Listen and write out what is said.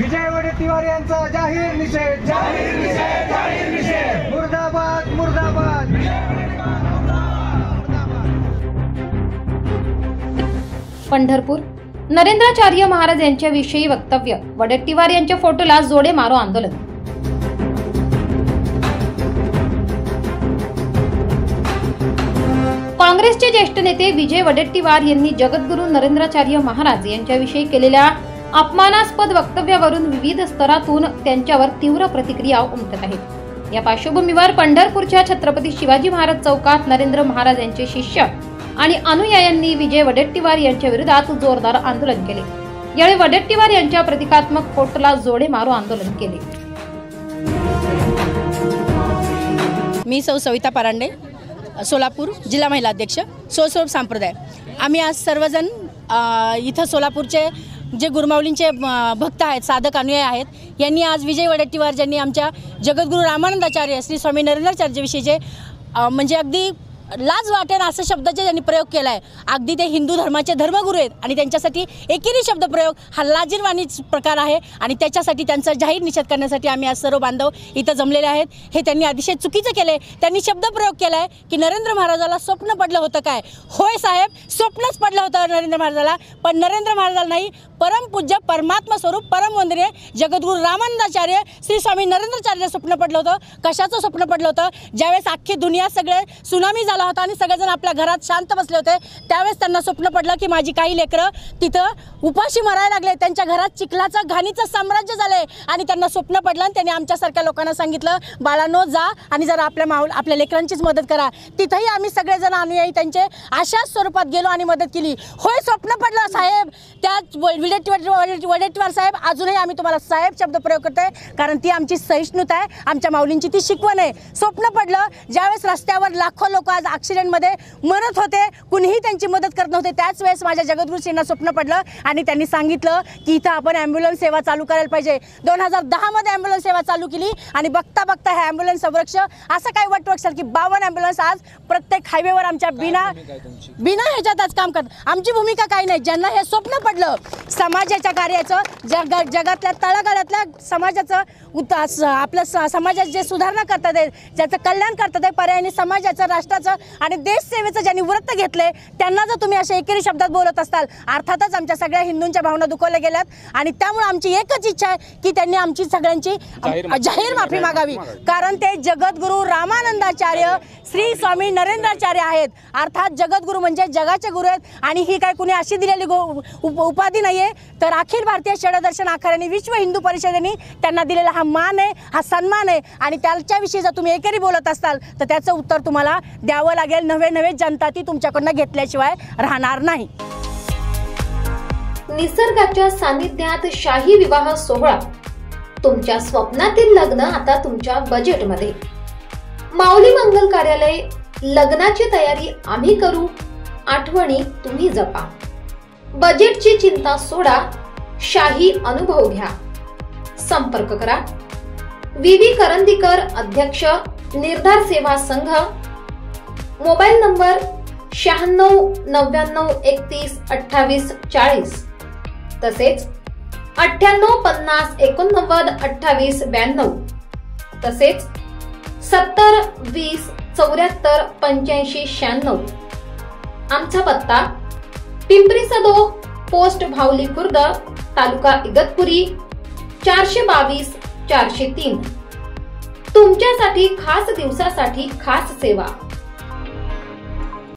विजय वडेट्टीवार यांचा जाहीर निषेध, जाहीर निषेध, जाहीर निषेध। मुर्दाबाद, मुर्दाबाद। पंढरपूर नरेंद्राचार्य महाराज यांच्याविषयी वक्तव्य, वडेट्टीवार यांच्या फोटोला जोडे मारो आंदोलन। काँग्रेसचे ज्येष्ठ नेते विजय वडेट्टीवार यांनी जगद्गुरू नरेंद्राचार्य महाराज यांच्याविषयी केलेल्या अपमानास्पद वक्तव्यावरून विविध स्तरातून त्यांच्यावर तीव्र प्रतिक्रिया उमटत आहेत। या पार्श्वभूमीवर पंढरपूरच्या छत्रपती शिवाजी महाराज चौकात नरेंद्र महाराज यांचे शिष्य आणि अनुयायांनी विजय वडेट्टीवार यांच्या विरोधात जोरदार आंदोलन केले। यावेळी वडेट्टीवार यांच्या प्रतिकात्मक फोटोला जोडे मारो आंदोलन केले। मी सौ सविता परांडे, सोलापूर जिल्हा महिला अध्यक्ष, सोळसोप संप्रदाय। आम्ही आज सर्वजण इथं सोलापूरचे जे गुरुमाऊलींचे भक्त आहेत, साधक अनुयायी आहेत, यांनी आज विजय वडेट्टीवार ज्यांनी आमच्या जगद्गुरू रामानंदाचार्य श्री स्वामी नरेंद्राचार्य विषयीचे म्हणजे अगदी लाज वाटेल असा शब्दाचे त्यांनी प्रयोग केला आहे। अगदी ते हिंदू धर्माचे धर्मगुरू आहेत आणि त्यांच्यासाठी एकेरी शब्द प्रयोग हा लाजिरवाणी प्रकार आहे आणि त्याच्यासाठी त्यांचा जाहीर निषेध करण्यासाठी आम्ही आज सर्व बांधव इथं जमलेले आहेत। हे त्यांनी अतिशय चुकीचं केले। त्यांनी शब्द प्रयोग केला आहे की नरेंद्र महाराजाला स्वप्न पडलं होतं काय? होय साहेब, स्वप्नच पडलं होतं नरेंद्र महाराजाला, पण नरेंद्र महाराजाला नाही, परमपूज्य परमात्मा स्वरूप परमवंदनीय जगद्गुरू रामानंदाचार्य श्री स्वामी नरेंद्राचार्य स्वप्न पडलं होतं। कशाचं स्वप्न पडलं होतं? ज्यावेळेस अख्खी दुनिया सगळे सुनामी झाला होता आणि सगळेजण आपल्या घरात शांत बसले होते, त्यावेळेस त्यांना स्वप्न पडलं की माझी काही लेकरं तिथं उपाशी मरायला लागले, त्यांच्या घरात चिखलाचं घाणीचं साम्राज्य झालंय आणि त्यांना स्वप्न पडलं आणि त्यांनी आमच्यासारख्या लोकांना सांगितलं, बाळांनो जा आणि जरा आपल्या लेकरांचीच मदत करा। तिथंही आम्ही सगळेजण अनुयायी त्यांचे अशाच स्वरूपात गेलो आणि मदत केली। होय, स्वप्न पडलं साहेब। त्या वडेट्टीवार साहेब, अजूनही आम्ही तुम्हाला साहेब शब्द प्रयोग करतोय कारण ती आमची सहिष्णुता आहे, आमच्या माऊलींची ती शिकवण आहे। स्वप्न पडलं ज्यावेळेस रस्त्यावर लाखो लोक आज ॲक्सिडेंटमध्ये मरत होते, कुणीही त्यांची मदत करत नव्हते, त्याच वेळेस माझ्या जगद्गुरूंना स्वप्न पडलं आणि त्यांनी सांगितलं की इथं आपण ॲम्ब्युलन्स सेवा चालू करायला पाहिजे। 2010 मध्ये ॲम्ब्युलन्स सेवा चालू केली आणि बघता बघता हे ॲम्ब्युलन्स संरक्ष असं काय वाटतं असेल की 52 ॲम्ब्युलन्स आज प्रत्येक हायवेवर आमच्या बिना ह्याच्यात आज काम करतात। आमची भूमिका काही नाही। ज्यांना हे स्वप्न पडलं समाजाच्या कार्याचं, जगातल्या तळागाळातल्या समाजाचं आपलं समाजात जे सुधारणा करतात आहे, ज्याचं कल्याण करतात आहे, पर्यायाने समाजाचं, राष्ट्राचं आणि देश सेवेचं ज्यांनी व्रत घेतले, त्यांना जर तुम्ही अशा एकेरी शब्दात बोलत असाल, अर्थातच आमच्या सगळ्या हिंदूंच्या भावना दुखावल्या गेल्यात आणि त्यामुळे आमची एकच इच्छा आहे की त्यांनी आमची सगळ्यांची जाहीर माफी मागावी, कारण ते जगद्गुरू रामानंदाचार्य श्री स्वामी नरेंद्राचार्य आहेत। अर्थात जगद्गुरू म्हणजे जगाचे गुरु आहेत आणि ही काय कुणी अशी दिलेली उपाधी नाहीये, तर अखिल भारतीय षडदर्शन आखाड्याने, विश्व हिंदू परिषदेने त्यांना दिलेला हा मान आहे, हा सन्मान आहे आणि त्याच्याविषयी जर तुम्ही एकेरी बोलत असाल तर त्याचं उत्तर तुम्हाला द्यावं लागेल। नवे जनता ती तुमच्याकडनं घेतल्याशिवाय राहणार नाही। निसर्गाच्या सानिध्यात शाही विवाह सोहळा, तुमच्या स्वप्नातील लग्न आता तुमच्या बजेटमध्ये। माऊली मंगल कार्यालय, लग्नाची तयारी आम्ही करू, आठवणी तुम्ही जपा। बजेटची चिंता सोडा, शाही अनुभव घ्या। संपर्क करा विवी करंदीकर, अध्यक्ष, निर्धार सेवा संघ, मोबाईल नंबर 96 99 31 28 40, तसेच 98 50 89 28 92, तसेच 70 20 74 85 96। आमचा पत्ता पिंपरी सदोद, पोस्ट भावली खुर्द, तालुका इगतपुरी, 422 403। तुमच्यासाठी खास दिवसासाठी खास सेवा।